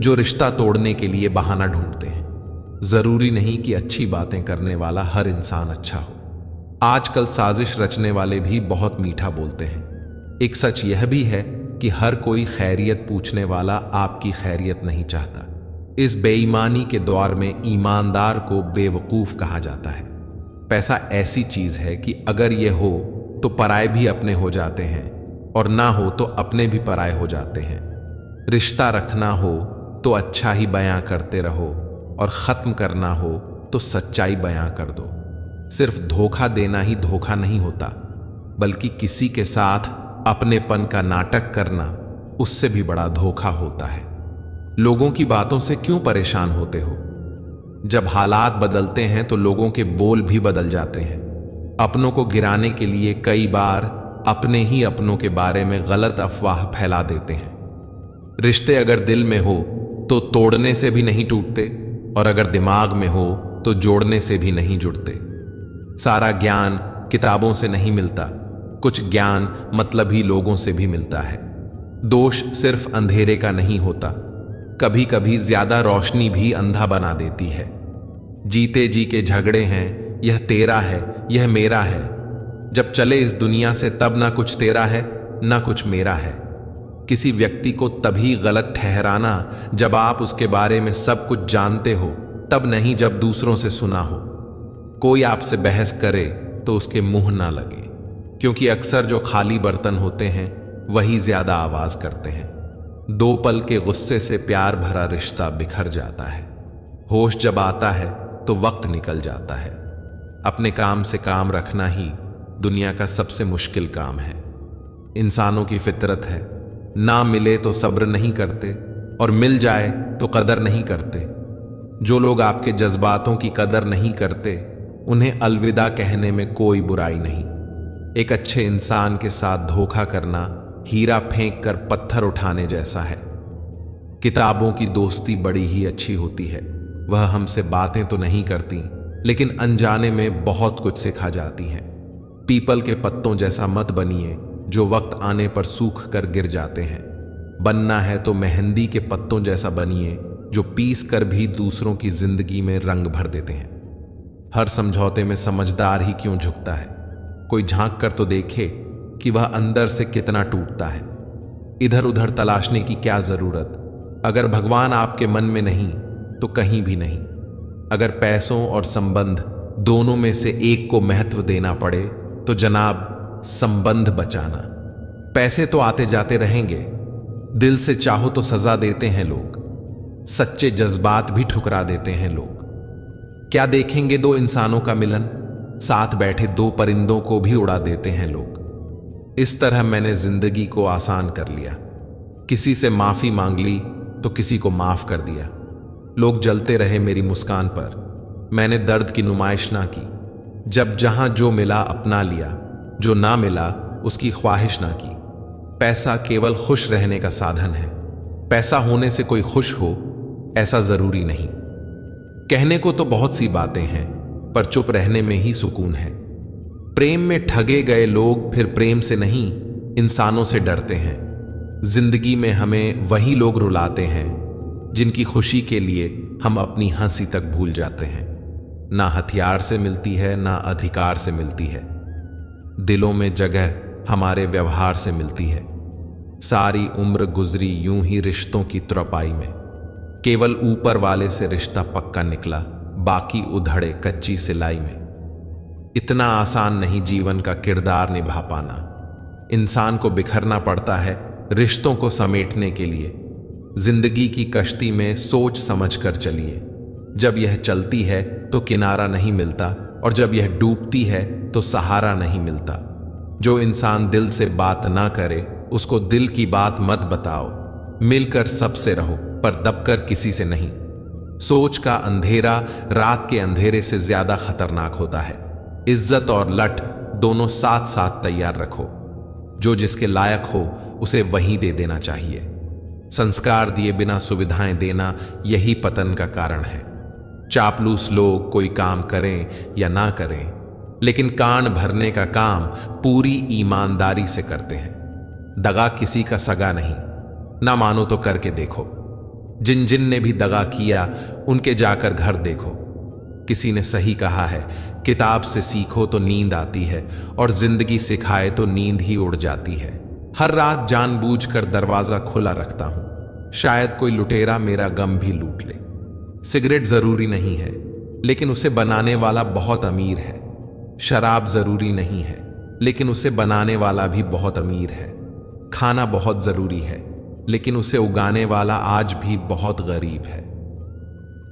[SPEAKER 1] जो रिश्ता तोड़ने के लिए बहाना ढूंढते हैं। जरूरी नहीं कि अच्छी बातें करने वाला हर इंसान अच्छा हो। आजकल साजिश रचने वाले भी बहुत मीठा बोलते हैं। एक सच यह भी है कि हर कोई खैरियत पूछने वाला आपकी खैरियत नहीं चाहता। इस बेईमानी के दौर में ईमानदार को बेवकूफ कहा जाता है। पैसा ऐसी चीज है कि अगर यह हो तो पराए भी अपने हो जाते हैं, और ना हो तो अपने भी पराए हो जाते हैं। रिश्ता रखना हो तो अच्छा ही बयां करते रहो, और खत्म करना हो तो सच्चाई बयां कर दो। सिर्फ धोखा देना ही धोखा नहीं होता, बल्कि किसी के साथ अपनेपन का नाटक करना उससे भी बड़ा धोखा होता है। लोगों की बातों से क्यों परेशान होते हो? जब हालात बदलते हैं तो लोगों के बोल भी बदल जाते हैं। अपनों को गिराने के लिए कई बार अपने ही अपनों के बारे में गलत अफवाह फैला देते हैं। रिश्ते अगर दिल में हो तो तोड़ने से भी नहीं टूटते, और अगर दिमाग में हो तो जोड़ने से भी नहीं जुड़ते। सारा ज्ञान किताबों से नहीं मिलता, कुछ ज्ञान मतलबी लोगों से भी मिलता है। दोष सिर्फ अंधेरे का नहीं होता, कभी कभी ज्यादा रोशनी भी अंधा बना देती है। जीते जी के झगड़े हैं, यह तेरा है, यह मेरा है। जब चले इस दुनिया से तब ना कुछ तेरा है ना कुछ मेरा है। किसी व्यक्ति को तभी गलत ठहराना जब आप उसके बारे में सब कुछ जानते हो, तब नहीं जब दूसरों से सुना हो। कोई आपसे बहस करे तो उसके मुंह ना लगे, क्योंकि अक्सर जो खाली बर्तन होते हैं वही ज्यादा आवाज करते हैं। 2 पल के गुस्से से प्यार भरा रिश्ता बिखर जाता है। होश जब आता है तो वक्त निकल जाता है। अपने काम से काम रखना ही दुनिया का सबसे मुश्किल काम है। इंसानों की फितरत है, ना मिले तो सब्र नहीं करते, और मिल जाए तो कदर नहीं करते। जो लोग आपके जज्बातों की कदर नहीं करते, उन्हें अलविदा कहने में कोई बुराई नहीं। एक अच्छे इंसान के साथ धोखा करना हीरा फेंक कर पत्थर उठाने जैसा है। किताबों की दोस्ती बड़ी ही अच्छी होती है। वह हमसे बातें तो नहीं करती, लेकिन अनजाने में बहुत कुछ सिखा जाती हैं। पीपल के पत्तों जैसा मत बनिए जो वक्त आने पर सूख कर गिर जाते हैं। बनना है तो मेहंदी के पत्तों जैसा बनिए जो पीस कर भी दूसरों की जिंदगी में रंग भर देते हैं। हर समझौते में समझदार ही क्यों झुकता है? कोई झांक कर तो देखे कि वह अंदर से कितना टूटता है। इधर उधर तलाशने की क्या जरूरत? अगर भगवान आपके मन में नहीं तो कहीं भी नहीं। अगर पैसों और संबंध दोनों में से एक को महत्व देना पड़े तो जनाब संबंध बचाना। पैसे तो आते जाते रहेंगे, दिल से चाहो तो सजा देते हैं लोग, सच्चे जज्बात भी ठुकरा देते हैं लोग। क्या देखेंगे 2 इंसानों का मिलन? साथ बैठे 2 परिंदों को भी उड़ा देते हैं लोग। इस तरह मैंने जिंदगी को आसान कर लिया। किसी से माफी मांग ली तो किसी को माफ कर दिया। लोग जलते रहे मेरी मुस्कान पर, मैंने दर्द की नुमाइश ना की। जब जहां जो मिला अपना लिया, जो ना मिला उसकी ख्वाहिश ना की। पैसा केवल खुश रहने का साधन है। पैसा होने से कोई खुश हो ऐसा जरूरी नहीं। कहने को तो बहुत सी बातें हैं, पर चुप रहने में ही सुकून है। प्रेम में ठगे गए लोग फिर प्रेम से नहीं इंसानों से डरते हैं। जिंदगी में हमें वही लोग रुलाते हैं जिनकी खुशी के लिए हम अपनी हंसी तक भूल जाते हैं। ना हथियार से मिलती है ना अधिकार से मिलती है, दिलों में जगह हमारे व्यवहार से मिलती है। सारी उम्र गुजरी यूं ही रिश्तों की तुरपाई में। केवल ऊपर वाले से रिश्ता पक्का निकला, बाकी उधड़े कच्ची सिलाई में। इतना आसान नहीं जीवन का किरदार निभा पाना। इंसान को बिखरना पड़ता है रिश्तों को समेटने के लिए। जिंदगी की कश्ती में सोच समझ कर चलिए। जब यह चलती है तो किनारा नहीं मिलता, और जब यह डूबती है तो सहारा नहीं मिलता। जो इंसान दिल से बात ना करे उसको दिल की बात मत बताओ। मिलकर सबसे रहो पर दबकर किसी से नहीं। सोच का अंधेरा रात के अंधेरे से ज्यादा खतरनाक होता है। इज्जत और लठ दोनों साथ साथ तैयार रखो। जो जिसके लायक हो उसे वहीं दे देना चाहिए। संस्कार दिए बिना सुविधाएं देना यही पतन का कारण है। चापलूस लोग कोई काम करें या ना करें, लेकिन कान भरने का काम पूरी ईमानदारी से करते हैं। दगा किसी का सगा नहीं, ना मानो तो करके देखो। जिन जिन ने भी दगा किया उनके जाकर घर देखो। किसी ने सही कहा है, किताब से सीखो तो नींद आती है, और जिंदगी सिखाए तो नींद ही उड़ जाती है। हर रात जानबूझकर दरवाजा खुला रखता हूं, शायद कोई लुटेरा मेरा गम भी लूट ले। सिगरेट जरूरी नहीं है, लेकिन उसे बनाने वाला बहुत अमीर है। शराब जरूरी नहीं है, लेकिन उसे बनाने वाला भी बहुत अमीर है। खाना बहुत जरूरी है, लेकिन उसे उगाने वाला आज भी बहुत गरीब है।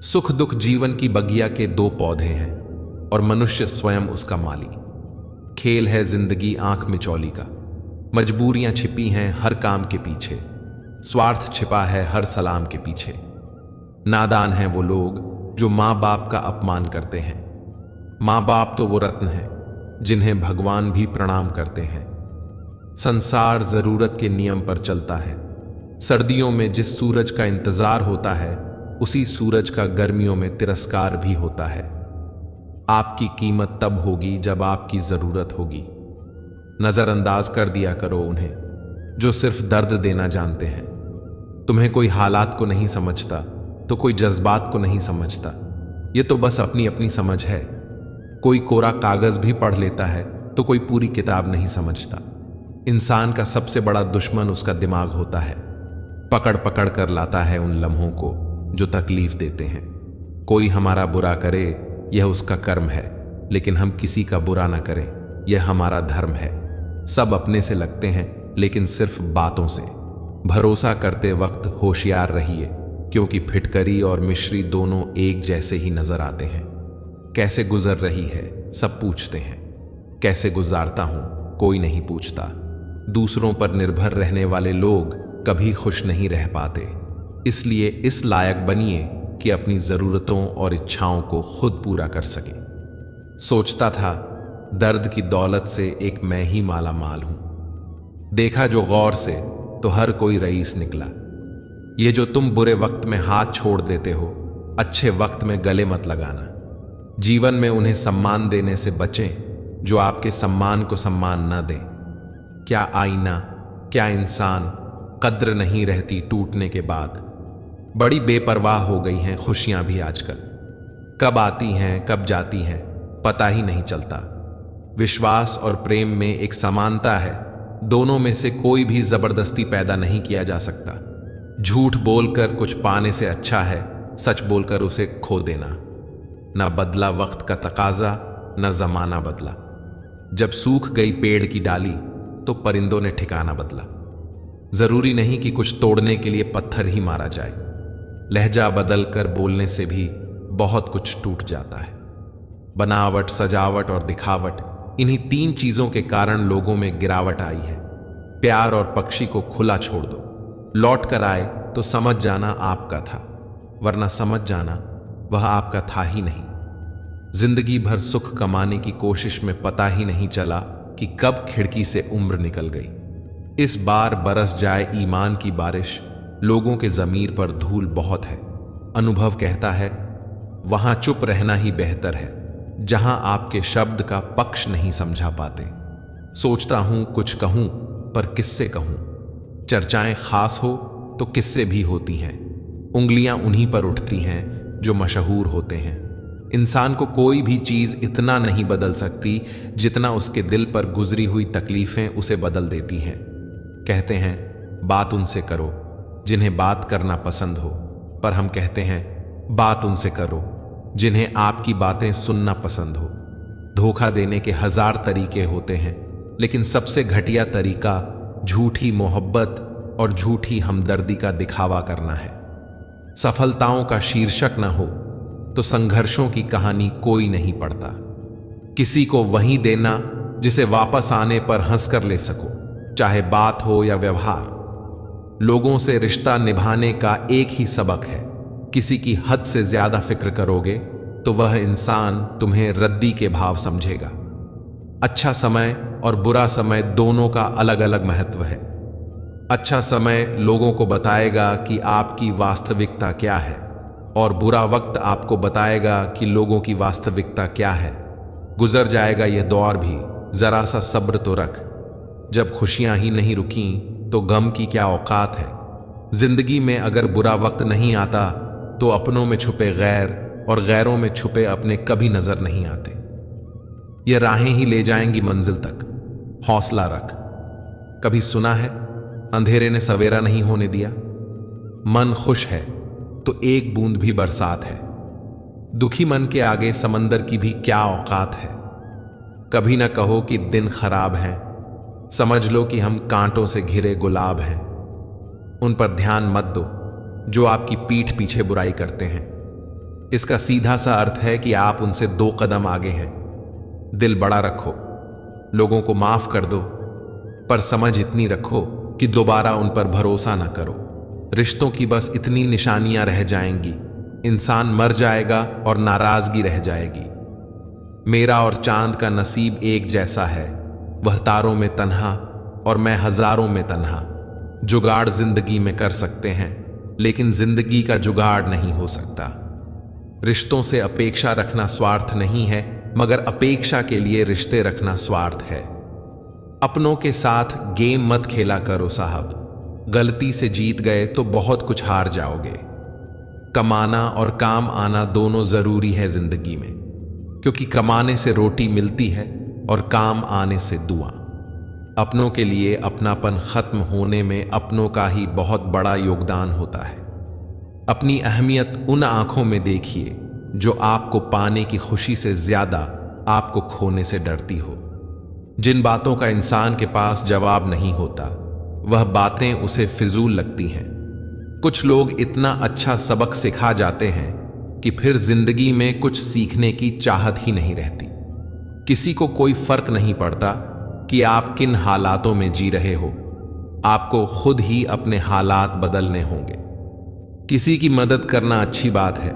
[SPEAKER 1] सुख दुख जीवन की बगिया के 2 पौधे हैं, और मनुष्य स्वयं उसका माली। खेल है जिंदगी आंख मिचौली का। मजबूरियां छिपी हैं हर काम के पीछे, स्वार्थ छिपा है हर सलाम के पीछे। नादान हैं वो लोग जो माँ बाप का अपमान करते हैं। माँ बाप तो वो रत्न हैं जिन्हें भगवान भी प्रणाम करते हैं। संसार जरूरत के नियम पर चलता है। सर्दियों में जिस सूरज का इंतजार होता है, उसी सूरज का गर्मियों में तिरस्कार भी होता है। आपकी कीमत तब होगी जब आपकी जरूरत होगी। नजरअंदाज कर दिया करो उन्हें जो सिर्फ दर्द देना जानते हैं। तुम्हें कोई हालात को नहीं समझता तो कोई जज्बात को नहीं समझता। ये तो बस अपनी अपनी समझ है। कोई कोरा कागज भी पढ़ लेता है तो कोई पूरी किताब नहीं समझता। इंसान का सबसे बड़ा दुश्मन उसका दिमाग होता है। पकड़ पकड़ कर लाता है उन लम्हों को जो तकलीफ देते हैं। कोई हमारा बुरा करे यह उसका कर्म है, लेकिन हम किसी का बुरा ना करें यह हमारा धर्म है। सब अपने से लगते हैं, लेकिन सिर्फ बातों से। भरोसा करते वक्त होशियार रहिए, क्योंकि फिटकरी और मिश्री दोनों एक जैसे ही नजर आते हैं। कैसे गुजर रही है सब पूछते हैं, कैसे गुजारता हूं कोई नहीं पूछता। दूसरों पर निर्भर रहने वाले लोग कभी खुश नहीं रह पाते। इसलिए इस लायक बनिए कि अपनी जरूरतों और इच्छाओं को खुद पूरा कर सके। सोचता था दर्द की दौलत से एक मैं ही माला माल हूं। देखा जो गौर से तो हर कोई रईस निकला। ये जो तुम बुरे वक्त में हाथ छोड़ देते हो, अच्छे वक्त में गले मत लगाना। जीवन में उन्हें सम्मान देने से बचें जो आपके सम्मान को सम्मान न दें। क्या आईना, क्या इंसान, कद्र नहीं रहती टूटने के बाद। बड़ी बेपरवाह हो गई हैं खुशियां भी आजकल। कब आती हैं कब जाती हैं पता ही नहीं चलता। विश्वास और प्रेम में एक समानता है। दोनों में से कोई भी जबरदस्ती पैदा नहीं किया जा सकता। झूठ बोलकर कुछ पाने से अच्छा है सच बोलकर उसे खो देना। न बदला वक्त का तकाजा, न जमाना बदला। जब सूख गई पेड़ की डाली तो परिंदों ने ठिकाना बदला। जरूरी नहीं कि कुछ तोड़ने के लिए पत्थर ही मारा जाए। लहजा बदल कर बोलने से भी बहुत कुछ टूट जाता है। बनावट, सजावट और दिखावट, इन्हीं तीन चीजों के कारण लोगों में गिरावट आई है। प्यार और पक्षी को खुला छोड़ दो। लौट कर आए तो समझ जाना आपका था, वरना समझ जाना वह आपका था ही नहीं। जिंदगी भर सुख कमाने की कोशिश में पता ही नहीं चला कि कब खिड़की से उम्र निकल गई। इस बार बरस जाए ईमान की बारिश, लोगों के जमीर पर धूल बहुत है। अनुभव कहता है वहां चुप रहना ही बेहतर है, जहां आपके शब्द का पक्ष नहीं समझा पाते। सोचता हूं कुछ कहूं पर किससे कहूं। चर्चाएं खास हो तो किससे भी होती हैं। उंगलियां उन्हीं पर उठती हैं जो मशहूर होते हैं। इंसान को कोई भी चीज इतना नहीं बदल सकती जितना उसके दिल पर गुजरी हुई तकलीफें उसे बदल देती हैं। कहते हैं बात उनसे करो जिन्हें बात करना पसंद हो, पर हम कहते हैं बात उनसे करो जिन्हें आपकी बातें सुनना पसंद हो। धोखा देने के 1000 तरीके होते हैं, लेकिन सबसे घटिया तरीका झूठी मोहब्बत और झूठी हमदर्दी का दिखावा करना है। सफलताओं का शीर्षक न हो तो संघर्षों की कहानी कोई नहीं पढ़ता। किसी को वही देना जिसे वापस आने पर हंस कर ले सको, चाहे बात हो या व्यवहार। लोगों से रिश्ता निभाने का एक ही सबक है, किसी की हद से ज्यादा फिक्र करोगे तो वह इंसान तुम्हें रद्दी के भाव समझेगा। अच्छा समय और बुरा समय दोनों का अलग अलग महत्व है। अच्छा समय लोगों को बताएगा कि आपकी वास्तविकता क्या है, और बुरा वक्त आपको बताएगा कि लोगों की वास्तविकता क्या है। गुजर जाएगा यह दौर भी, जरा सा सब्र तो रख। जब खुशियां ही नहीं रुकी तो गम की क्या औकात है। जिंदगी में अगर बुरा वक्त नहीं आता तो अपनों में छुपे गैर और गैरों में छुपे अपने कभी नजर नहीं आते। ये राहें ही ले जाएंगी मंजिल तक, हौसला रख। कभी सुना है अंधेरे ने सवेरा नहीं होने दिया। मन खुश है तो एक बूंद भी बरसात है। दुखी मन के आगे समंदर की भी क्या औकात है। कभी ना कहो कि दिन खराब है, समझ लो कि हम कांटों से घिरे गुलाब हैं। उन पर ध्यान मत दो जो आपकी पीठ पीछे बुराई करते हैं। इसका सीधा सा अर्थ है कि आप उनसे 2 कदम आगे हैं। दिल बड़ा रखो, लोगों को माफ कर दो, पर समझ इतनी रखो कि दोबारा उन पर भरोसा न करो। रिश्तों की बस इतनी निशानियां रह जाएंगी इंसान मर जाएगा और नाराजगी रह जाएगी। मेरा और चांद का नसीब एक जैसा है, वह तारों में तन्हा और मैं हजारों में तन्हा। जुगाड़ जिंदगी में कर सकते हैं, लेकिन जिंदगी का जुगाड़ नहीं हो सकता। रिश्तों से अपेक्षा रखना स्वार्थ नहीं है, मगर अपेक्षा के लिए रिश्ते रखना स्वार्थ है। अपनों के साथ गेम मत खेला करो साहब, गलती से जीत गए तो बहुत कुछ हार जाओगे। कमाना और काम आना दोनों जरूरी है जिंदगी में, क्योंकि कमाने से रोटी मिलती है और काम आने से दुआ। अपनों के लिए अपनापन खत्म होने में अपनों का ही बहुत बड़ा योगदान होता है। अपनी अहमियत उन आंखों में देखिए जो आपको पाने की खुशी से ज्यादा आपको खोने से डरती हो। जिन बातों का इंसान के पास जवाब नहीं होता, वह बातें उसे फिजूल लगती हैं। कुछ लोग इतना अच्छा सबक सिखा जाते हैं कि फिर जिंदगी में कुछ सीखने की चाहत ही नहीं रहती। किसी को कोई फर्क नहीं पड़ता कि आप किन हालातों में जी रहे हो, आपको खुद ही अपने हालात बदलने होंगे। किसी की मदद करना अच्छी बात है,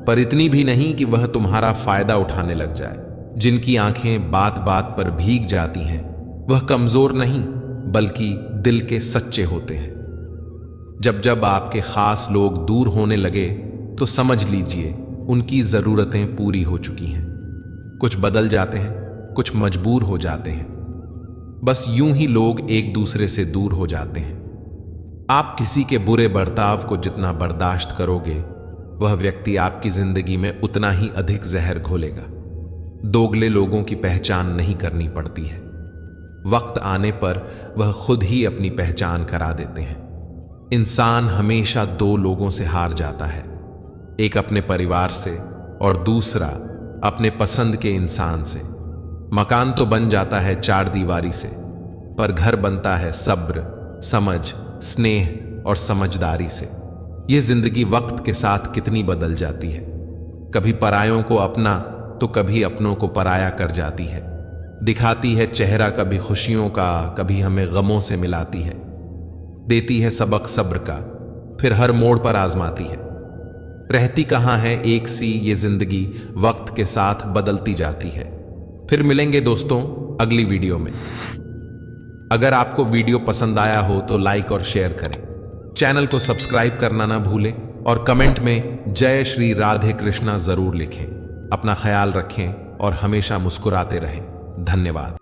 [SPEAKER 1] पर इतनी भी नहीं कि वह तुम्हारा फायदा उठाने लग जाए। जिनकी आंखें बात बात पर भीग जाती हैं, वह कमजोर नहीं बल्कि दिल के सच्चे होते हैं। जब जब आपके खास लोग दूर होने लगे तो समझ लीजिए उनकी जरूरतें पूरी हो चुकी हैं। कुछ बदल जाते हैं, कुछ मजबूर हो जाते हैं। बस यूं ही लोग एक दूसरे से दूर हो जाते हैं। आप किसी के बुरे बर्ताव को जितना बर्दाश्त करोगे, वह व्यक्ति आपकी जिंदगी में उतना ही अधिक जहर घोलेगा। दोगले लोगों की पहचान नहीं करनी पड़ती है, वक्त आने पर वह खुद ही अपनी पहचान करा देते हैं। इंसान हमेशा दो लोगों से हार जाता है, एक अपने परिवार से और दूसरा अपने पसंद के इंसान से। मकान तो बन जाता है चार दीवारी से, पर घर बनता है सब्र, समझ, स्नेह और समझदारी से। यह जिंदगी वक्त के साथ कितनी बदल जाती है। कभी परायों को अपना तो कभी अपनों को पराया कर जाती है। दिखाती है चेहरा कभी खुशियों का, कभी हमें गमों से मिलाती है। देती है सबक सब्र का, फिर हर मोड़ पर आजमाती है। रहती कहाँ है एक सी ये जिंदगी, वक्त के साथ बदलती जाती है। फिर मिलेंगे दोस्तों अगली वीडियो में। अगर आपको वीडियो पसंद आया हो तो लाइक और शेयर करें, चैनल को सब्सक्राइब करना ना भूलें और कमेंट में जय श्री राधे कृष्णा जरूर लिखें। अपना ख्याल रखें और हमेशा मुस्कुराते रहें। धन्यवाद।